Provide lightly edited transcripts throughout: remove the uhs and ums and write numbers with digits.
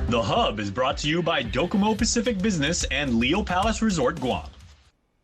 The Hub is brought to you by Docomo Pacific Business and Leo Palace Resort Guam.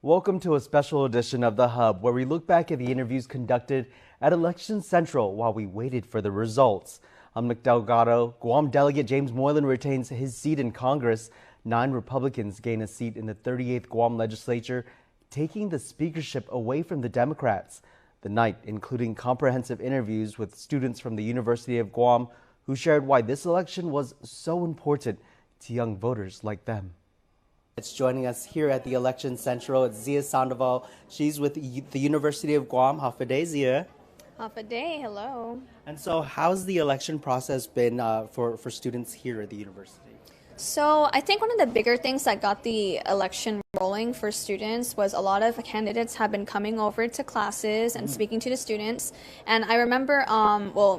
Welcome to a special edition of The Hub, where we look back at the interviews conducted at Election Central while we waited for the results. I'm Nick Delgado. Guam delegate James Moylan retains his seat in Congress. 9 Republicans gain a seat in the 38th Guam legislature, taking the speakership away from the Democrats. The night, including comprehensive interviews with students from the University of Guam, who shared why this election was so important to young voters like them. It's joining us here at the Election Central. It's Zia Sandoval. She's with the University of Guam. Hafa day, Zia. Hafa day, hello. And so how's the election process been for students here at the university? So I think one of the bigger things that got the election rolling for students was a lot of candidates have been coming over to classes and speaking to the students. And I remember,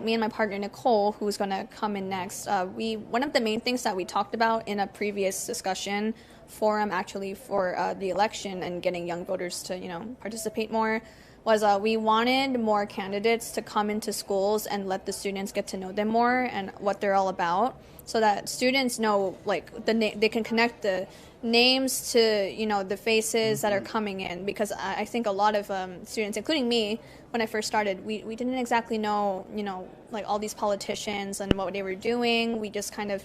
me and my partner Nicole, who's going to come in next, one of the main things that we talked about in a previous discussion forum actually for the election and getting young voters to, participate more was we wanted more candidates to come into schools and let the students get to know them more and what they're all about, so that students know, like, they can connect the names to, the faces that are coming in. Because I think a lot of students, including me, when I first started, we didn't exactly know, like all these politicians and what they were doing. We just kind of,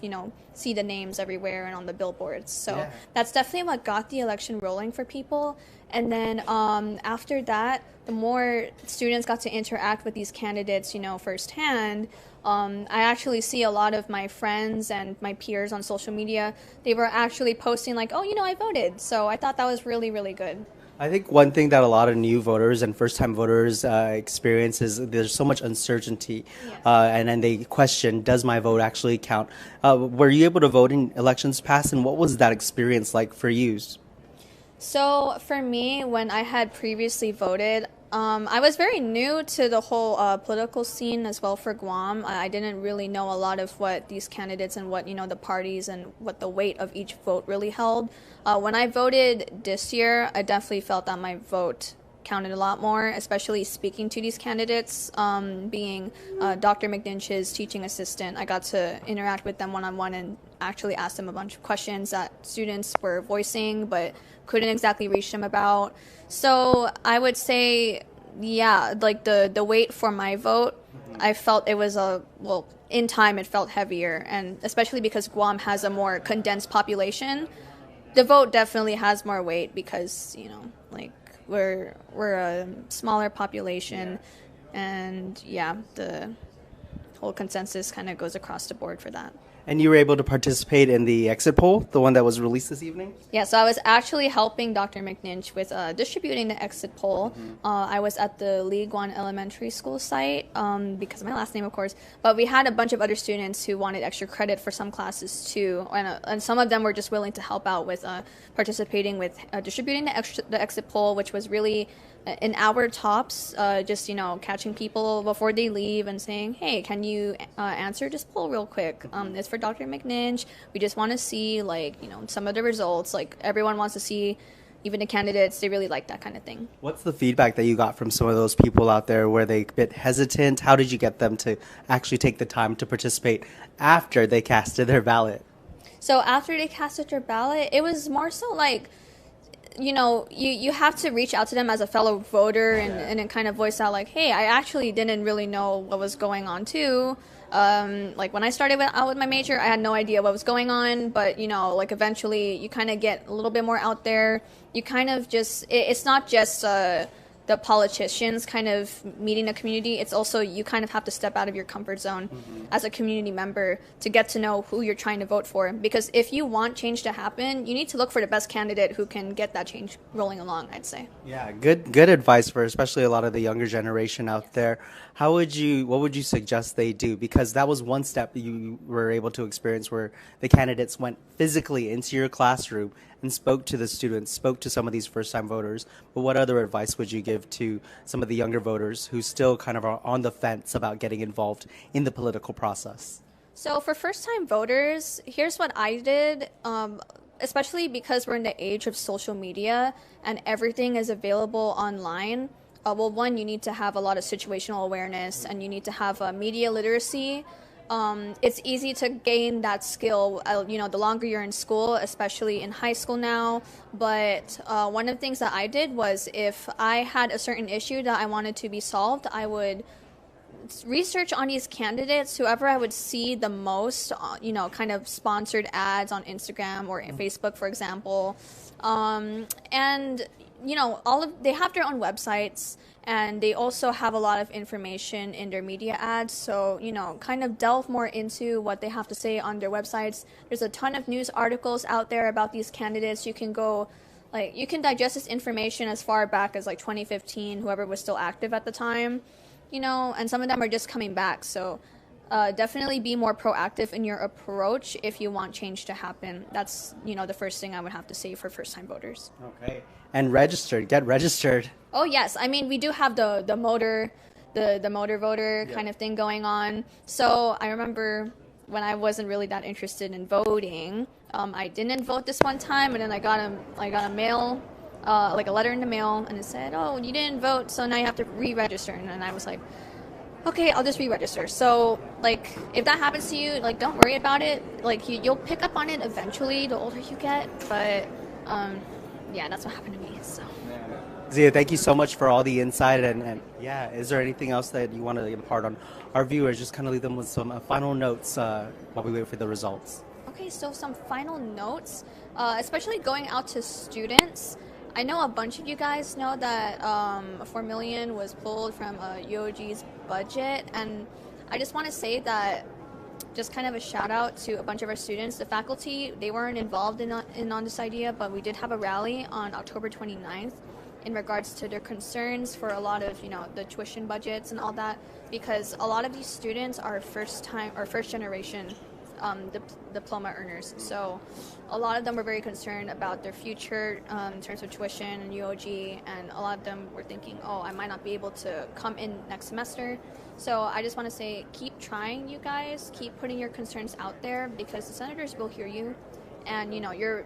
see the names everywhere and on the billboards. So that's definitely what got the election rolling for people. And then after that, the more students got to interact with these candidates, firsthand, I actually see a lot of my friends and my peers on social media, they were actually posting like, oh, I voted. So I thought that was really, really good. I think one thing that a lot of new voters and first-time voters experience is there's so much uncertainty, and then they question, does my vote actually count? Were you able to vote in elections past, and what was that experience like for you? So for me, when I had previously voted, I was very new to the whole political scene as well for Guam. I didn't really know a lot of what these candidates and what, the parties and what the weight of each vote really held. When I voted this year, I definitely felt that my vote counted a lot more, especially speaking to these candidates, being Dr. McNinch's teaching assistant. I got to interact with them one-on-one and actually ask them a bunch of questions that students were voicing but couldn't exactly reach them about. So I would say, like the weight for my vote, I felt it was in time it felt heavier, and especially because Guam has a more condensed population, the vote definitely has more weight because, we're a smaller population, and the whole consensus kind of goes across the board for that. And you were able to participate in the exit poll, the one that was released this evening? Yeah, so I was actually helping Dr. McNinch with distributing the exit poll. I was at the Lee Guan Elementary School site because of my last name, of course. But we had a bunch of other students who wanted extra credit for some classes too, and some of them were just willing to help out with participating with distributing the exit poll, which was really an hour tops, just catching people before they leave and saying, hey, can you answer this poll real quick? It's for Dr. McNinch. We just want to see some of the results. Like, everyone wants to see, even the candidates, they really like that kind of thing. What's the feedback that you got from some of those people out there? Were they a bit hesitant? How did you get them to actually take the time to participate after they casted their ballot? So after they casted their ballot, it was more so like, you have to reach out to them as a fellow voter and then kind of voice out like, hey, I actually didn't really know what was going on too. Like when I started out with my major, I had no idea what was going on, but eventually you kind of get a little bit more out there. You kind of just, it's not just the politicians kind of meeting the community. It's also you kind of have to step out of your comfort zone as a community member to get to know who you're trying to vote for. Because if you want change to happen, you need to look for the best candidate who can get that change rolling along, I'd say. Yeah, good advice for especially a lot of the younger generation out there. What would you suggest they do? Because that was one step you were able to experience where the candidates went physically into your classroom and spoke to the students, spoke to some of these first-time voters. But what other advice would you give to some of the younger voters who still kind of are on the fence about getting involved in the political process? So for first-time voters, here's what I did, especially because we're in the age of social media and everything is available online. One, you need to have a lot of situational awareness and you need to have media literacy. it's easy to gain that skill, the longer you're in school, especially in high school now. But one of the things that I did was if I had a certain issue that I wanted to be solved, I would research on these candidates, whoever I would see the most, kind of sponsored ads on Instagram or Facebook, for example. And, they have their own websites. And they also have a lot of information in their media ads. So, kind of delve more into what they have to say on their websites. There's a ton of news articles out there about these candidates. You can you can digest this information as far back as 2015, whoever was still active at the time, and some of them are just coming back. So definitely be more proactive in your approach if you want change to happen. That's, the first thing I would have to say for first-time voters. Okay. And get registered. Oh, yes. I mean, we do have the motor voter kind of thing going on. So I remember when I wasn't really that interested in voting, I didn't vote this one time, and then I got a mail, a letter in the mail, and it said, "Oh, you didn't vote, so now you have to re-register." And I was like, okay, I'll just re-register. So, if that happens to you, don't worry about it. You'll pick up on it eventually, the older you get. But, that's what happened to me, so. Zia, thank you so much for all the insight. And is there anything else that you want to impart on our viewers? Just kind of leave them with some final notes while we wait for the results. Okay, so some final notes, especially going out to students. I know a bunch of you guys know that $4 million was pulled from UOG's budget, and I just want to say that just kind of a shout out to a bunch of our students. The faculty, they weren't involved on this idea, but we did have a rally on October 29th in regards to their concerns for a lot of, the tuition budgets and all that, because a lot of these students are first generation diploma earners. So a lot of them were very concerned about their future in terms of tuition and UOG, and a lot of them were thinking, oh, I might not be able to come in next semester. So I just want to say, keep trying, you guys. Keep putting your concerns out there, because the senators will hear you, and your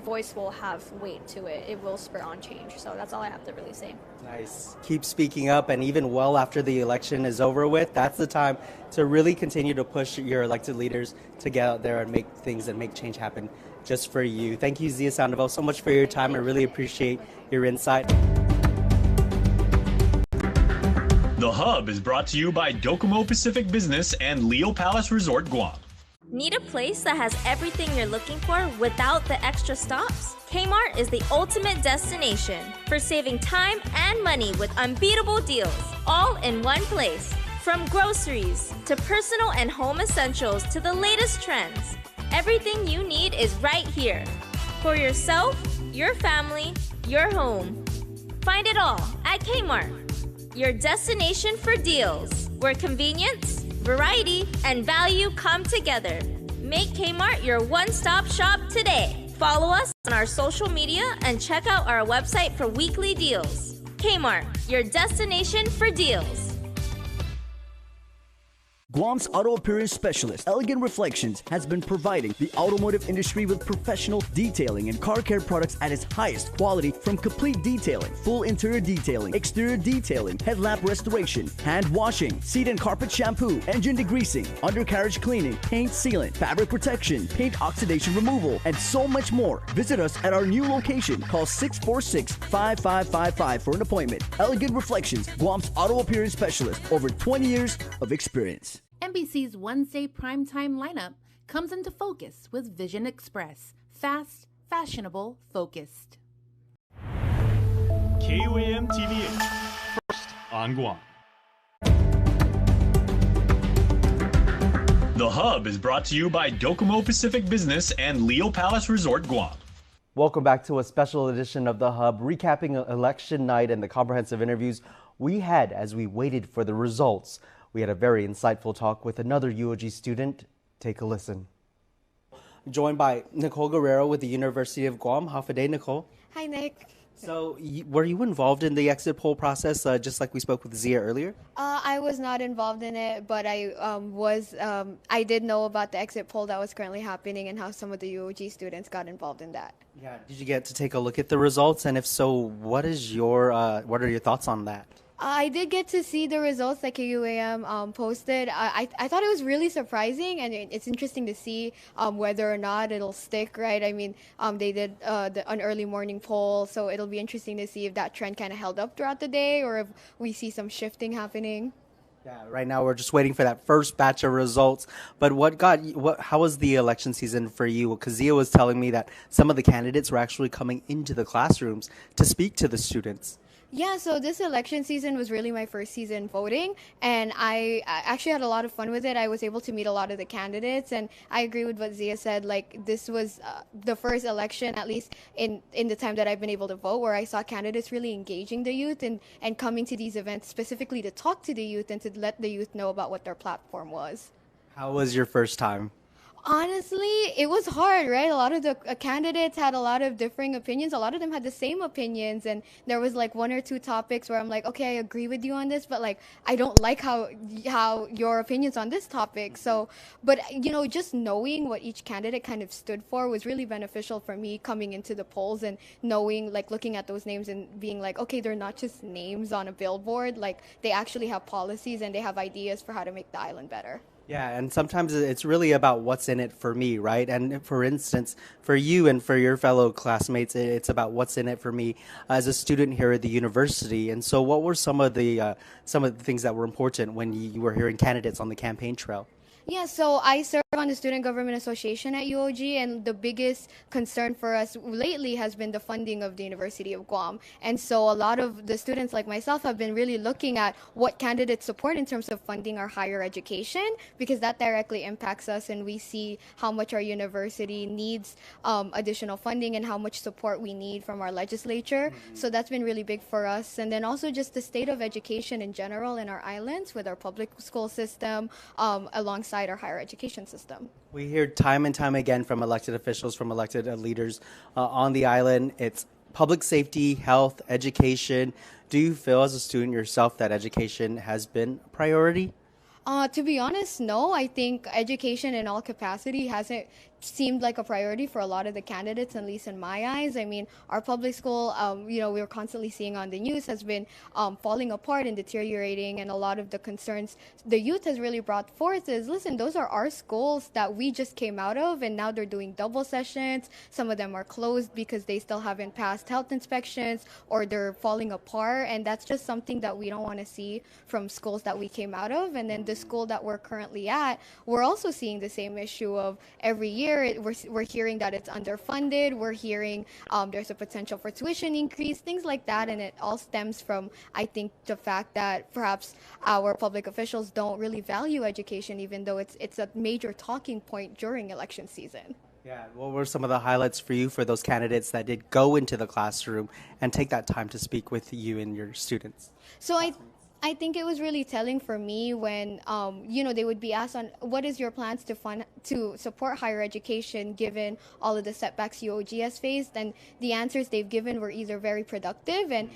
voice will have weight to it. It will spur on change. So that's all I have to really say. Nice. Keep speaking up, and even well after the election is over with, that's the time to really continue to push your elected leaders to get out there and make things and make change happen just for you. Thank you, Zia Sandoval, so much for your time. I really appreciate your insight. The Hub is brought to you by Docomo Pacific Business and Leo Palace Resort Guam. Need a place that has everything you're looking for without the extra stops? Kmart is the ultimate destination for saving time and money with unbeatable deals, all in one place. From groceries to personal and home essentials to the latest trends, everything you need is right here. For yourself, your family, your home. Find it all at Kmart, your destination for deals, where convenience, variety, and value come together. Make Kmart your one-stop shop today. Follow us on our social media and check out our website for weekly deals. Kmart, your destination for deals. Guam's auto appearance specialist, Elegant Reflections, has been providing the automotive industry with professional detailing and car care products at its highest quality, from complete detailing, full interior detailing, exterior detailing, headlamp restoration, hand washing, seat and carpet shampoo, engine degreasing, undercarriage cleaning, paint sealant, fabric protection, paint oxidation removal, and so much more. Visit us at our new location. Call 646-5555 for an appointment. Elegant Reflections, Guam's auto appearance specialist, over 20 years of experience. NBC's Wednesday primetime lineup comes into focus with Vision Express. Fast, fashionable, focused. KUAM TV8, first on Guam. The Hub is brought to you by Docomo Pacific Business and Leo Palace Resort Guam. Welcome back to a special edition of The Hub, recapping election night and the comprehensive interviews we had as we waited for the results. We had a very insightful talk with another UOG student. Take a listen. Joined by Nicole Guerrero with the University of Guam. Half a day, Nicole. Hi, Nick. So, were you involved in the exit poll process, just like we spoke with Zia earlier? I was not involved in it, but I did know about the exit poll that was currently happening and how some of the UOG students got involved in that. Yeah. Did you get to take a look at the results? And if so, what are your thoughts on that? I did get to see the results that KUAM posted. I thought it was really surprising, and it's interesting to see whether or not it'll stick, right? I mean, they did an early morning poll, so it'll be interesting to see if that trend kind of held up throughout the day or if we see some shifting happening. Yeah, right now we're just waiting for that first batch of results. But how was the election season for you? Because Zia was telling me that some of the candidates were actually coming into the classrooms to speak to the students. Yeah, so this election season was really my first season voting, and I actually had a lot of fun with it. I was able to meet a lot of the candidates, and I agree with what Zia said. Like, this was the first election, at least in the time that I've been able to vote, where I saw candidates really engaging the youth and coming to these events specifically to talk to the youth and to let the youth know about what their platform was. How was your first time? Honestly, it was hard, right? A lot of the candidates had a lot of differing opinions. A lot of them had the same opinions, and there was like one or two topics where I'm like, okay, I agree with you on this, but like I don't like how your opinions on this topic. So, but just knowing what each candidate kind of stood for was really beneficial for me coming into the polls and knowing, like, looking at those names and being like, okay, they're not just names on a billboard. Like, they actually have policies and they have ideas for how to make the island better. Yeah, and sometimes it's really about what's in it for me, right? And for instance, for you and for your fellow classmates, it's about what's in it for me as a student here at the university. And so what were some of the things that were important when you were hearing candidates on the campaign trail? Yeah, so I serve on the Student Government Association at UOG, and the biggest concern for us lately has been the funding of the University of Guam. And so a lot of the students like myself have been really looking at what candidates support in terms of funding our higher education, because that directly impacts us, and we see how much our university needs additional funding and how much support we need from our legislature. So that's been really big for us. And then also just the state of education in general in our islands with our public school system alongside our higher education system. We hear time and time again from elected officials, from elected leaders on the island. It's public safety, health, education. Do you feel as a student yourself that education has been a priority? To be honest, no. I think education in all capacity hasn't seemed like a priority for a lot of the candidates, at least in my eyes. I mean, our public school, we're constantly seeing on the news, has been falling apart and deteriorating, and a lot of the concerns the youth has really brought forth is, listen, those are our schools that we just came out of, and now they're doing double sessions. Some of them are closed because they still haven't passed health inspections, or they're falling apart, and that's just something that we don't want to see from schools that we came out of. And then the school that we're currently at, we're also seeing the same issue of every year we're hearing that it's underfunded. We're hearing there's a potential for tuition increase, things like that. And it all stems from, I think, the fact that perhaps our public officials don't really value education, even though it's a major talking point during election season. Yeah, what were some of the highlights for you for those candidates that did go into the classroom and take that time to speak with you and your students? So I think it was really telling for me when, they would be asked on what is your plans to support higher education given all of the setbacks UOG has faced, and the answers they've given were either very productive and,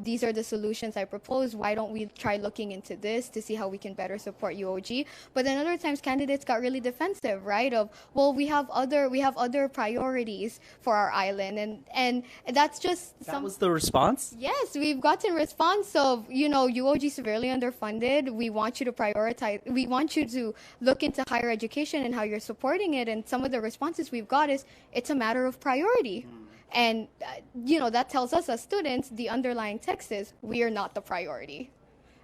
these are the solutions I propose. Why don't we try looking into this to see how we can better support UOG? But then other times candidates got really defensive, right? Of, well, we have other priorities for our island, and that's just that was the response? Yes, we've gotten response of, UOG severely underfunded. We want you to prioritize. We want you to look into higher education and how you're supporting it. And some of the responses we've got is it's a matter of priority. And, that tells us as students, the underlying text is we are not the priority.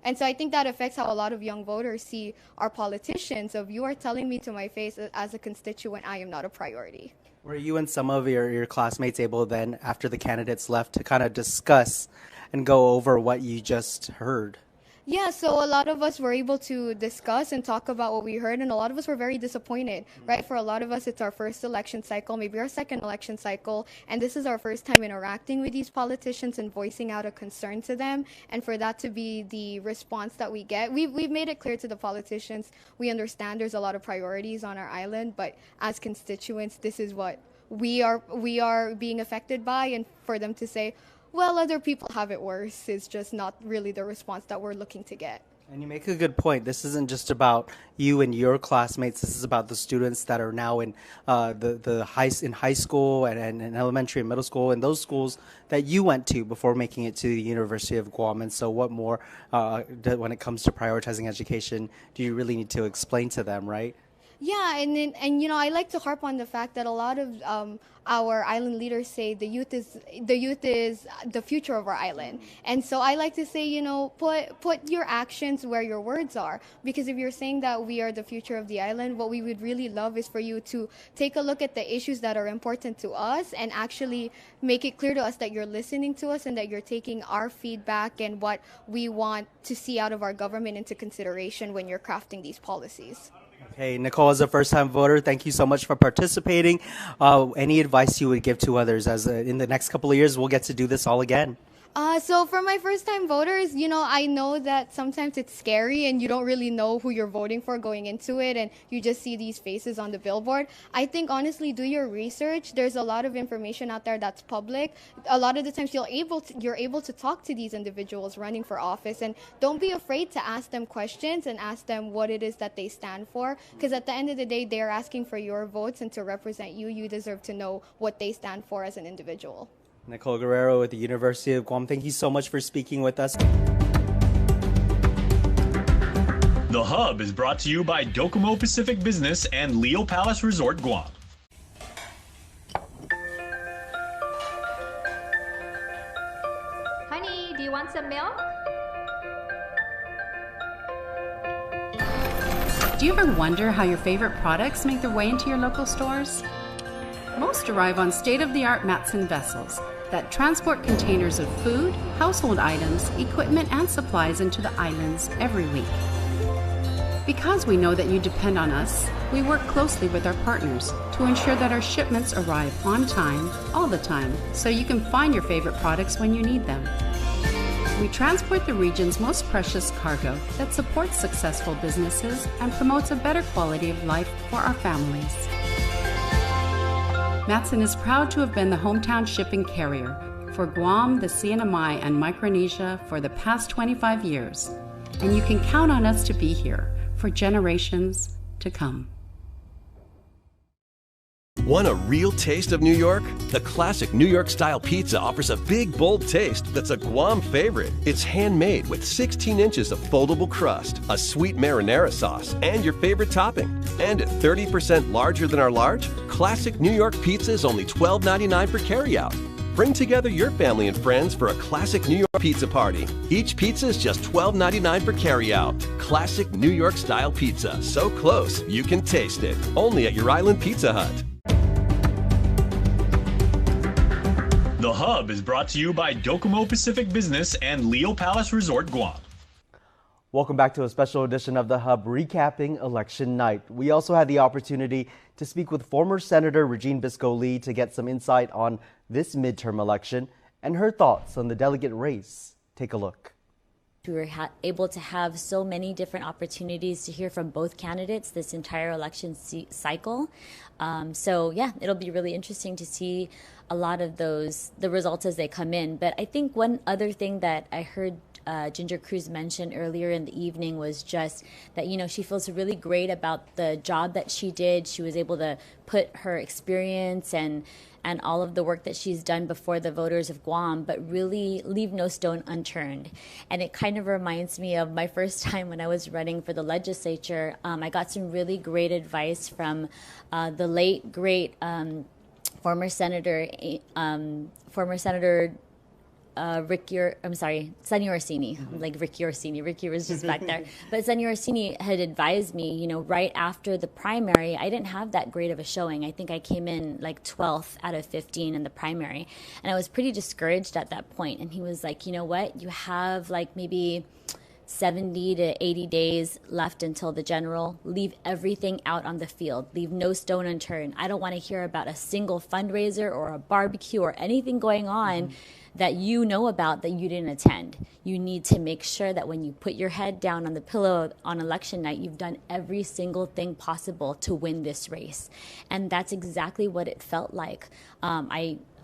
And so I think that affects how a lot of young voters see our politicians of, you are telling me to my face as a constituent, I am not a priority. Were you and some of your classmates able then, after the candidates left, to kind of discuss and go over what you just heard? Yeah, so a lot of us were able to discuss and talk about what we heard, and a lot of us were very disappointed, right? For a lot of us, it's our first election cycle, maybe our second election cycle, and this is our first time interacting with these politicians and voicing out a concern to them, and for that to be the response that we get. We've made it clear to the politicians, we understand there's a lot of priorities on our island, but as constituents, this is what we are being affected by, and for them to say, well, other people have it worse, is just not really the response that we're looking to get. And you make a good point. This isn't just about you and your classmates. This is about the students that are now in in high school and elementary and middle school, and those schools that you went to before making it to the University of Guam. And so, what more when it comes to prioritizing education do you really need to explain to them, right? Yeah, and you know, I like to harp on the fact that a lot of our island leaders say the youth is the future of our island, and so I like to say, you know, put your actions where your words are, because if you're saying that we are the future of the island, what we would really love is for you to take a look at the issues that are important to us and actually make it clear to us that you're listening to us and that you're taking our feedback and what we want to see out of our government into consideration when you're crafting these policies. Okay, Nicole, as a first-time voter, thank you so much for participating. Any advice you would give to others as in the next couple of years, we'll get to do this all again? So for my first-time voters, you know, I know that sometimes it's scary and you don't really know who you're voting for going into it, and you just see these faces on the billboard. I think, honestly, do your research. There's a lot of information out there that's public. A lot of the times you're able to talk to these individuals running for office, and don't be afraid to ask them questions and ask them what it is that they stand for, because at the end of the day, they're asking for your votes, and to represent you, you deserve to know what they stand for as an individual. Nicole Guerrero with the University of Guam, thank you so much for speaking with us. The Hub is brought to you by Docomo Pacific Business and Leo Palace Resort Guam. Honey, do you want some milk? Do you ever wonder how your favorite products make their way into your local stores? Most arrive on state-of-the-art Matson vessels that transport containers of food, household items, equipment, and supplies into the islands every week. Because we know that you depend on us, we work closely with our partners to ensure that our shipments arrive on time, all the time, so you can find your favorite products when you need them. We transport the region's most precious cargo that supports successful businesses and promotes a better quality of life for our families. Matson is proud to have been the hometown shipping carrier for Guam, the CNMI, and Micronesia for the past 25 years, and you can count on us to be here for generations to come. Want a real taste of New York? The classic New York-style pizza offers a big, bold taste that's a Guam favorite. It's handmade with 16 inches of foldable crust, a sweet marinara sauce, and your favorite topping. And at 30% larger than our large, classic New York pizza is only $12.99 for carryout. Bring together your family and friends for a classic New York pizza party. Each pizza is just $12.99 for carryout. Classic New York-style pizza, so close you can taste it. Only at your island Pizza Hut. The Hub is brought to you by Docomo Pacific Business and Leo Palace Resort Guam. Welcome back to a special edition of The Hub recapping election night. We also had the opportunity to speak with former Senator Regine Bisco-Lee to get some insight on this midterm election and her thoughts on the delegate race. Take a look. We were able to have so many different opportunities to hear from both candidates this entire election cycle. So yeah, it'll be really interesting to see a lot of the results as they come in. But I think one other thing that I heard Ginger Cruz mention earlier in the evening was just that, you know, she feels really great about the job that she did. She was able to put her experience and all of the work that she's done before the voters of Guam, but really leave no stone unturned. And it kind of reminds me of my first time when I was running for the legislature. I got some really great advice from the late, great former Senator Sonny Orsini, like Ricky Orsini. Ricky was just back there. But Sonny Orsini had advised me, you know, right after the primary, I didn't have that great of a showing. I think I came in like 12th out of 15 in the primary. And I was pretty discouraged at that point. And he was like, you know what, you have like maybe 70 to 80 days left until the general. Leave everything out on the field. Leave no stone unturned. I don't want to hear about a single fundraiser or a barbecue or anything going on that you know about that you didn't attend. You need to make sure that when you put your head down on the pillow on election night, you've done every single thing possible to win this race. And that's exactly what it felt like.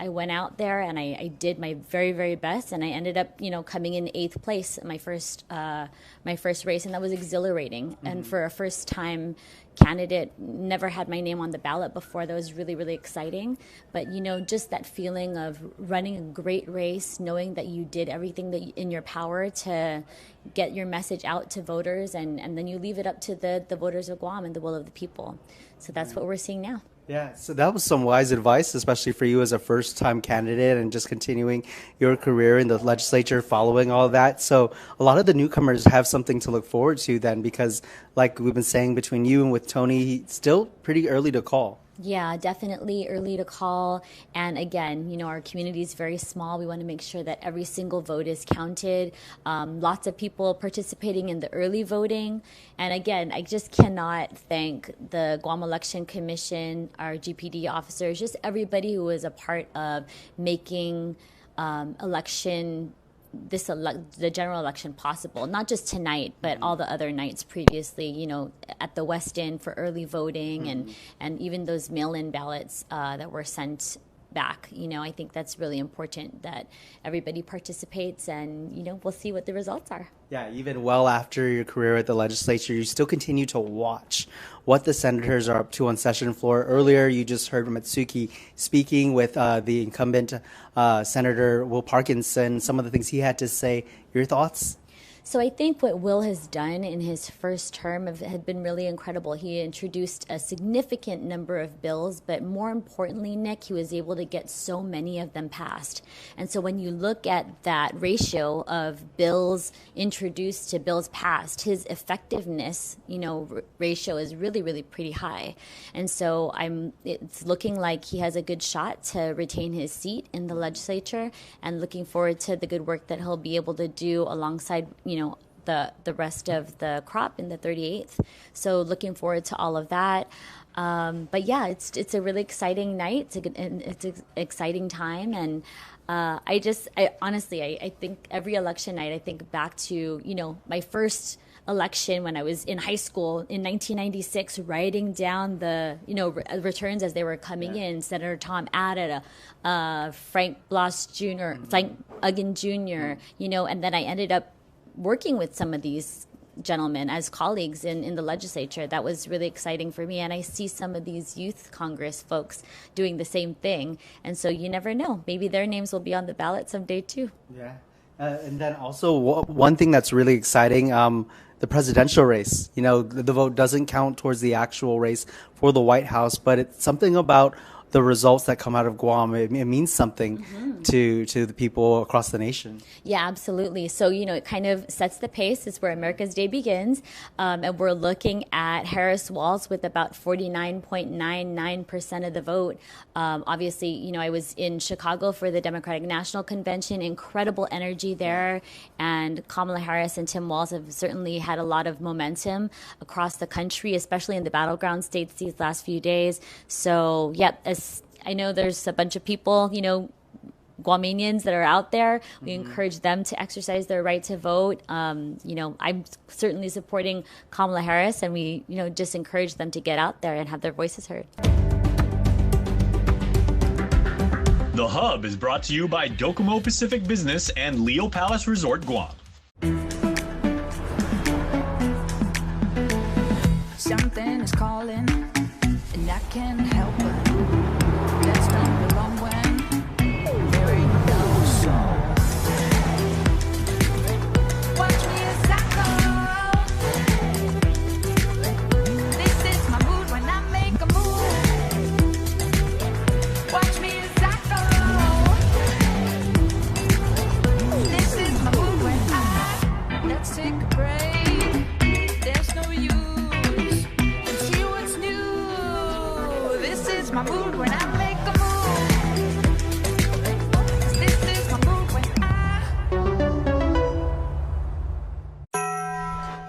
I went out there and I did my very, very best, and I ended up, coming in 8th place in my first race, and that was exhilarating. Mm-hmm. And for a first-time candidate, never had my name on the ballot before. That was really, really exciting. But just that feeling of running a great race, knowing that you did everything that in your power to get your message out to voters, and then you leave it up to the voters of Guam and the will of the people. So that's what we're seeing now. Yeah, so that was some wise advice, especially for you as a first-time candidate and just continuing your career in the legislature, following all that. So a lot of the newcomers have something to look forward to then, because like we've been saying, between you and with Tony, still pretty early to call. Yeah, definitely early to call. And again, our community is very small. We want to make sure that every single vote is counted. Lots of people participating in the early voting. And again, I just cannot thank the Guam Election Commission, our GPD officers, just everybody who was a part of making the general election possible, not just tonight, but all the other nights previously, at the West End for early voting and even those mail-in ballots that were sent back. I think that's really important that everybody participates, and, we'll see what the results are. Yeah, even well after your career at the legislature, you still continue to watch what the senators are up to on session floor. Earlier, you just heard Matsuki speaking with the incumbent Senator Will Parkinson, some of the things he had to say. Your thoughts? So I think what Will has done in his first term had been really incredible. He introduced a significant number of bills, but more importantly, Nick, he was able to get so many of them passed. And so when you look at that ratio of bills introduced to bills passed, his effectiveness, ratio is really, really pretty high. And so it's looking like he has a good shot to retain his seat in the legislature, and looking forward to the good work that he'll be able to do alongside, the rest of the crop in the 38th. So looking forward to all of that. But yeah, it's a really exciting night. It's an exciting time. And I think every election night, I think back to, my first election when I was in high school in 1996, writing down the, returns as they were coming in. Senator Tom Added, Frank Bloss Jr., Frank Uggan Jr., and then I ended up working with some of these gentlemen as colleagues in the legislature. That was really exciting for me. And I see some of these youth Congress folks doing the same thing. And so you never know. Maybe their names will be on the ballot someday too. Yeah. And then also one thing that's really exciting, the presidential race. The vote doesn't count towards the actual race for the White House, but it's something about the results that come out of Guam. It means something to the people across the nation. Yeah, absolutely. So, it kind of sets the pace. It's where America's Day begins. And we're looking at Harris Walz with about 49.99% of the vote. Obviously, I was in Chicago for the Democratic National Convention, incredible energy there. And Kamala Harris and Tim Walz have certainly had a lot of momentum across the country, especially in the battleground states these last few days. So, I know there's a bunch of people, Guamanians that are out there. We encourage them to exercise their right to vote. I'm certainly supporting Kamala Harris, and we, just encourage them to get out there and have their voices heard. The Hub is brought to you by Docomo Pacific Business and Leo Palace Resort, Guam. Something is calling, and I can't help it. Let's not be wrong when there ain't no song. Watch me as I go. This is my mood when I make a move. Watch me as I go. This is my mood when let's take a break. There's no use. My mood when I make a move. This is my mood when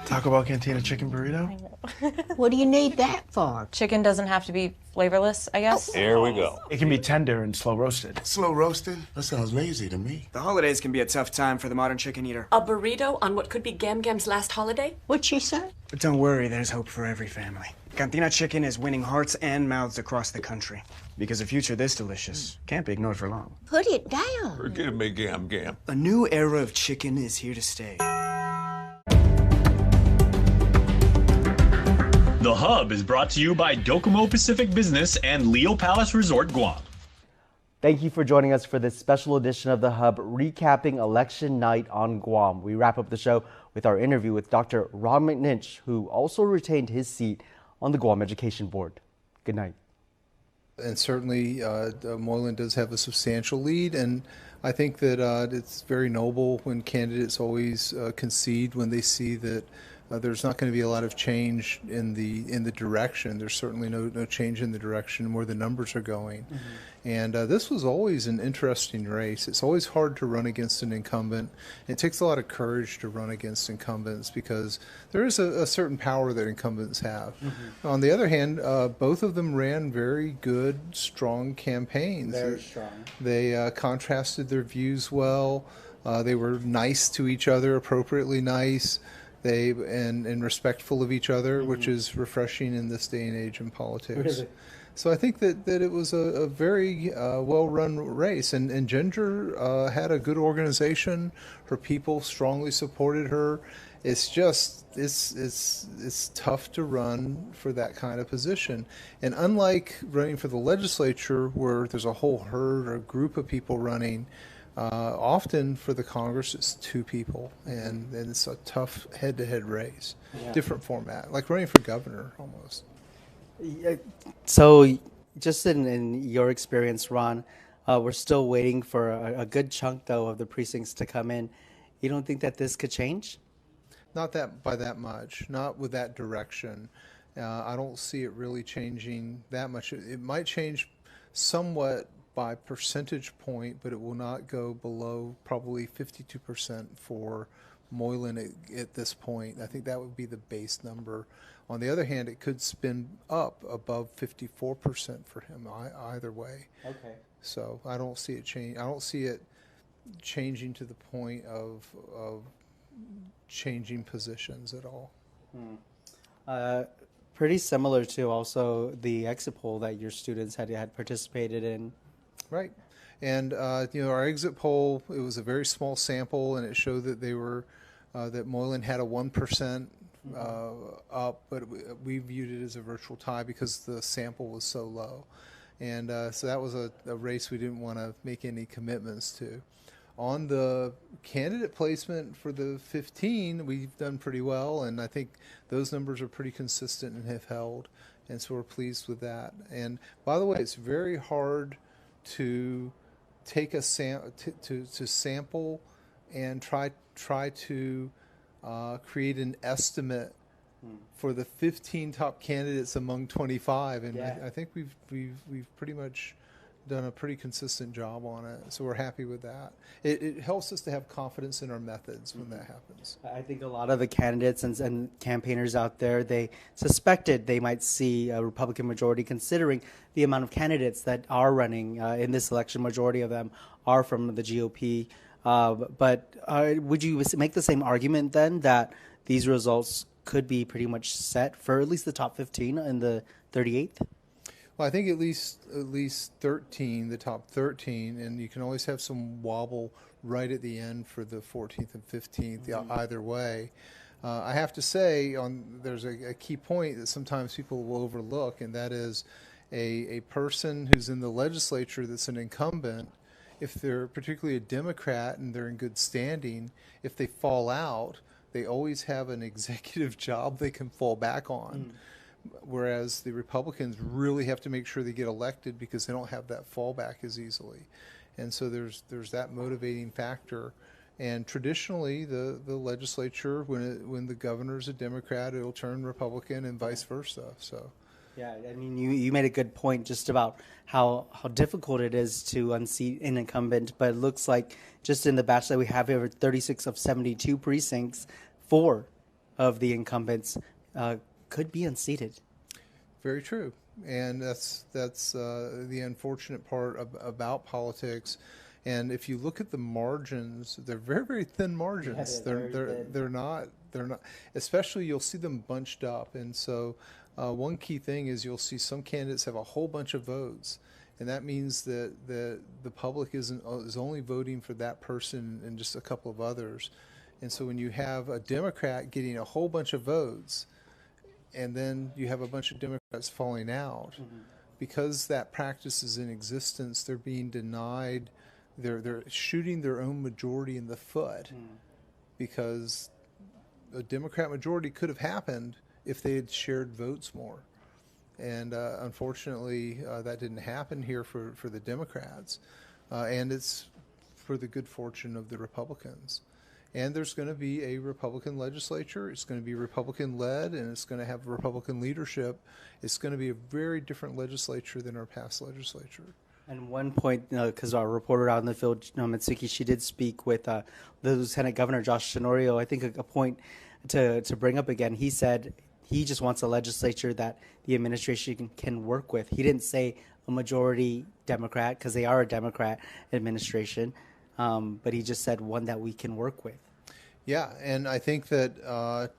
Taco Taco Bell Cantina chicken burrito? What do you need that for? Chicken doesn't have to be flavorless, I guess. Here we go. It can be tender and slow roasted. Slow roasted? That sounds lazy to me. The holidays can be a tough time for the modern chicken eater. A burrito on what could be Gam Gam's last holiday? What'd she say? But don't worry, there's hope for every family. Cantina chicken is winning hearts and mouths across the country. Because a future this delicious can't be ignored for long. Put it down. Forgive me, Gam Gam. A new era of chicken is here to stay. The Hub is brought to you by Docomo Pacific Business and Leo Palace Resort Guam. Thank you for joining us for this special edition of The Hub, recapping election night on Guam. We wrap up the show with our interview with Dr. Ron McNinch, who also retained his seat on the Guam Education Board. Good night. And certainly Moylan does have a substantial lead, and I think that it's very noble when candidates always concede when they see that there's not going to be a lot of change in the direction. There's certainly no change in the direction where the numbers are going. Mm-hmm. And this was always an interesting race. It's always hard to run against an incumbent. It takes a lot of courage to run against incumbents because there is a certain power that incumbents have. Mm-hmm. On the other hand, both of them ran very good, strong campaigns. Very strong. They contrasted their views well. They were nice to each other, appropriately nice. And respectful of each other, mm-hmm. which is refreshing in this day and age in politics. Really? So I think that it was a very well-run race, and Ginger had a good organization. Her people strongly supported her. It's just it's tough to run for that kind of position, and unlike running for the legislature, where there's a whole herd or group of people running. Often for the Congress, it's two people, and it's a tough head-to-head race. Yeah. Different format, like running for governor almost. So, just in your experience, Ron, we're still waiting for a good chunk, though, of the precincts to come in. You don't think that this could change? Not that by that much, not with that direction. I don't see it really changing that much. It might change somewhat by percentage point, but it will not go below probably 52% for Moylan at this point. I think that would be the base number. On the other hand, it could spin up above 54% for him either way. Okay. So I don't see it change. I don't see it changing to the point of changing positions at all. Pretty similar to also the exit poll that your students had participated in. Right. And, our exit poll, it was a very small sample, and it showed that they were, that Moylan had a 1% up, but we viewed it as a virtual tie because the sample was so low. And so that was a race we didn't want to make any commitments to. On the candidate placement for the 15, we've done pretty well, and I think those numbers are pretty consistent and have held, and so we're pleased with that. And by the way, it's very hard to take a to sample and try to create an estimate for the 15 top candidates among 25, and yeah. I think we've pretty much done a pretty consistent job on it, so we're happy with that. It helps us to have confidence in our methods when that happens. I think a lot of the candidates and campaigners out there, they suspected they might see a Republican majority considering the amount of candidates that are running in this election. Majority of them are from the GOP. But would you make the same argument then that these results could be pretty much set for at least the top 15 in the 38th? Well, I think at least 13, the top 13, and you can always have some wobble right at the end for the 14th and 15th, mm-hmm. either way. I have to say, there's a key point that sometimes people will overlook, and that is a person who's in the legislature that's an incumbent, if they're particularly a Democrat and they're in good standing, if they fall out, they always have an executive job they can fall back on. Mm. Whereas the Republicans really have to make sure they get elected because they don't have that fallback as easily. And so there's that motivating factor. And traditionally, the legislature, when the governor's a Democrat, it'll turn Republican and vice versa. So, yeah, I mean, you made a good point just about how difficult it is to unseat an incumbent, but it looks like just in the batch that we have here, 36 of 72 precincts, 4 of the incumbents could be unseated. Very true, and that's the unfortunate part about politics. And if you look at the margins, they're very, very thin margins. Yeah, they're not. Especially, you'll see them bunched up. And so, one key thing is you'll see some candidates have a whole bunch of votes, and that means that the public is only voting for that person and just a couple of others. And so, when you have a Democrat getting a whole bunch of votes, and then you have a bunch of Democrats falling out, because that practice is in existence, they're being denied. They're shooting their own majority in the foot, because a Democrat majority could have happened if they had shared votes more. And unfortunately, that didn't happen here for the Democrats. And it's for the good fortune of the Republicans. And there's going to be a Republican legislature. It's going to be Republican-led, and it's going to have Republican leadership. It's going to be a very different legislature than our past legislature. And one point, because our reporter out in the field, Mitsuki, she did speak with the Lieutenant Governor, Josh Tenorio. I think a point to bring up again, he said he just wants a legislature that the administration can work with. He didn't say a majority Democrat, because they are a Democrat administration, but he just said one that we can work with. Yeah, and I think that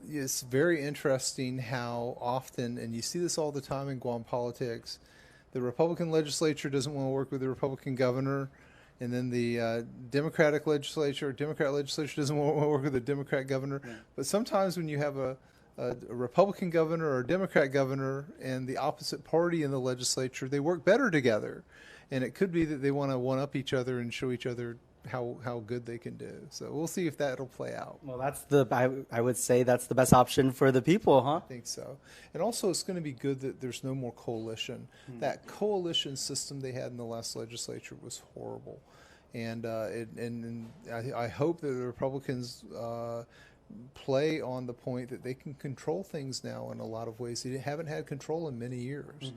it's very interesting how often, and you see this all the time in Guam politics, the Republican legislature doesn't want to work with the Republican governor, and then the Democrat legislature doesn't want to work with the Democrat governor. Yeah. But sometimes when you have a Republican governor or a Democrat governor and the opposite party in the legislature, they work better together. And it could be that they want to one-up each other and show each other how good they can do. So we'll see if that'll play out. Well, I would say that's the best option for the people, huh? I think so. And also, it's going to be good that there's no more coalition. That coalition system they had in the last legislature was horrible. And I hope that the Republicans play on the point that they can control things now in a lot of ways. They haven't had control in many years.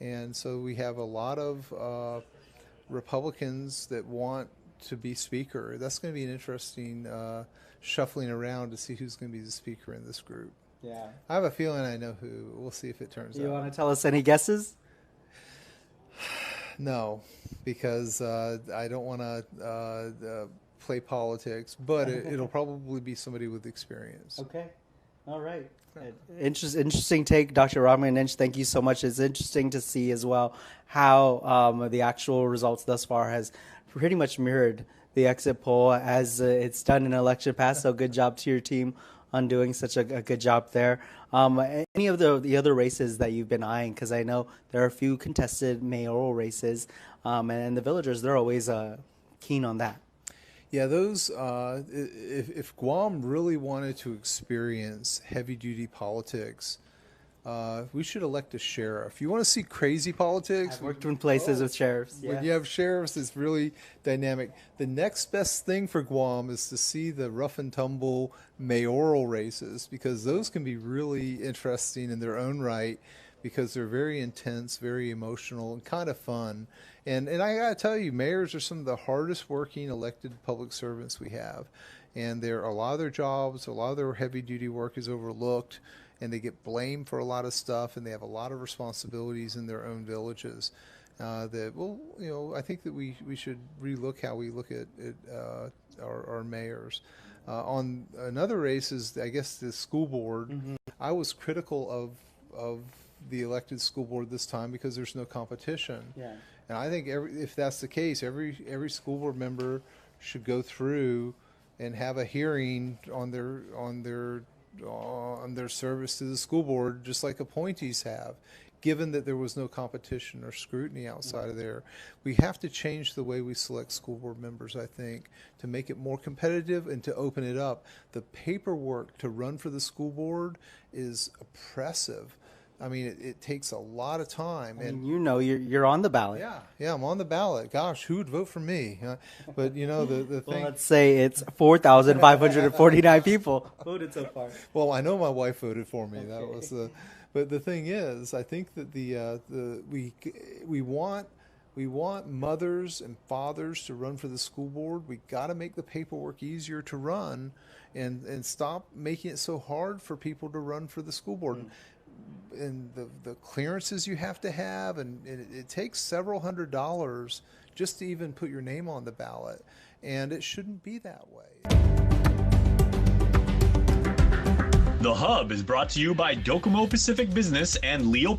And so we have a lot of Republicans that want to be speaker. That's going to be an interesting shuffling around to see who's going to be the speaker in this group. Yeah. I have a feeling I know who. We'll see if it turns out. You want to tell us any guesses? No, because I don't want to play politics, but it'll probably be somebody with experience. Okay. All right. Interesting take, Dr. Rahman Inch. Thank you so much. It's interesting to see as well how the actual results thus far has pretty much mirrored the exit poll as it's done in election past. So good job to your team on doing such a good job there. Any of the other races that you've been eyeing? Because I know there are a few contested mayoral races, and the villagers, they're always keen on that. Yeah, those, if Guam really wanted to experience heavy-duty politics, we should elect a sheriff. You want to see crazy politics? I've worked in places with sheriffs. Yeah. When you have sheriffs, it's really dynamic. The next best thing for Guam is to see the rough-and-tumble mayoral races, because those can be really interesting in their own right, because they're very intense, very emotional, and kind of fun. And I got to tell you, mayors are some of the hardest working elected public servants we have. And a lot of their jobs, a lot of their heavy-duty work is overlooked, and they get blamed for a lot of stuff, and they have a lot of responsibilities in their own villages. I think that we should relook how we look at our mayors. On another race is, I guess, the school board. Mm-hmm. I was critical of the elected school board this time because there's no competition. Yeah. And I think if that's the case, every school board member should go through and have a hearing on their service to the school board, just like appointees have, given that there was no competition or scrutiny outside of there. We have to change the way we select school board members, I think, to make it more competitive and to open it up. The paperwork to run for the school board is oppressive. I mean, it takes a lot of time. And you're on the ballot. Yeah, I'm on the ballot. Gosh, who would vote for me? But the thing. Well, let's say it's 4,549 people voted so far. Well, I know my wife voted for me. Okay. That was But the thing is, I think that we want We want mothers and fathers to run for the school board. We got to make the paperwork easier to run, and stop making it so hard for people to run for the school board. And the clearances you have to have, and it takes several $100s just to even put your name on the ballot, and it shouldn't be that way. The Hub is brought to you by Docomo Pacific Business and Leo